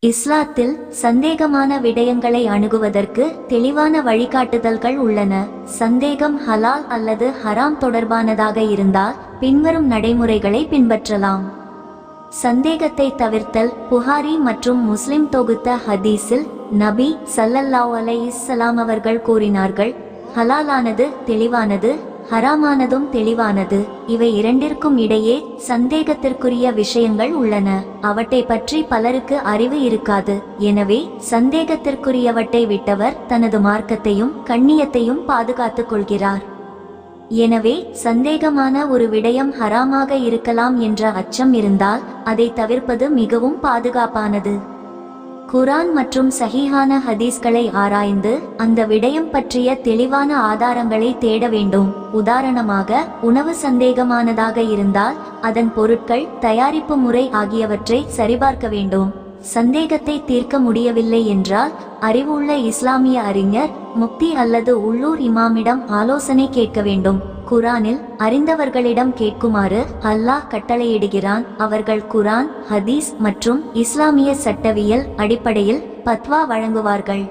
இஸ்லாத்தில் சந்தேகமான விடயங்களை அணுகுவதற்கு தெளிவான வழிகாட்டுதல்கள் உள்ளன. சந்தேகம் ஹலால் அல்லது ஹராம் தொடர்பானதாக இருந்தால் பின்வரும் நடைமுறைகளை பின்பற்றலாம். சந்தேகத்தை தவிர்த்தல். புகாரி மற்றும் முஸ்லிம் தொகுத்த ஹதீஸில் நபி ஸல்லல்லாஹு அலைஹி வஸல்லம் அவர்கள் கூறினார்கள், ஹலாலானது தெளிவானது, ஹராமானதும் தெளிவானது. இவை இரண்டிற்கும் இடையே சந்தேகத்திற்குரிய விஷயங்கள் உள்ளன. அவற்றை பற்றி பலருக்கு அறிவு இருக்காது. எனவே சந்தேகத்திற்குரியவற்றை விட்டவர் தனது மார்க்கத்தையும் கண்ணியத்தையும் பாதுகாத்துக் கொள்கிறார். எனவே சந்தேகமான ஒரு விடயம் ஹராமாக இருக்கலாம் என்ற அச்சம் இருந்தால் அதை தவிர்ப்பது மிகவும் பாதுகாப்பானது. குர்ஆன் மற்றும் சஹீஹான ஹதீஸ்களை ஆராய்ந்து அந்த விடயம் பற்றிய தெளிவான ஆதாரங்களை தேட வேண்டும். உதாரணமாக, உணவு சந்தேகமானதாக இருந்தால் அதன் பொருட்கள், தயாரிப்பு முறை ஆகியவற்றை சரிபார்க்க வேண்டும். சந்தேகத்தை தீர்க்க முடியவில்லை என்றால் அறிவுள்ள இஸ்லாமிய அறிஞர், முஃப்தி அல்லது உள்ளூர் இமாமிடம் ஆலோசனை கேட்க வேண்டும். குர்ஆனில் அறிந்தவர்களிடம் கேட்குமாறு அல்லாஹ் கட்டளையிடுகிறான். அவர்கள் குர்ஆன், ஹதீஸ் மற்றும் இஸ்லாமிய சட்டவியல் அடிப்படையில் பத்வா வழங்குவார்கள்.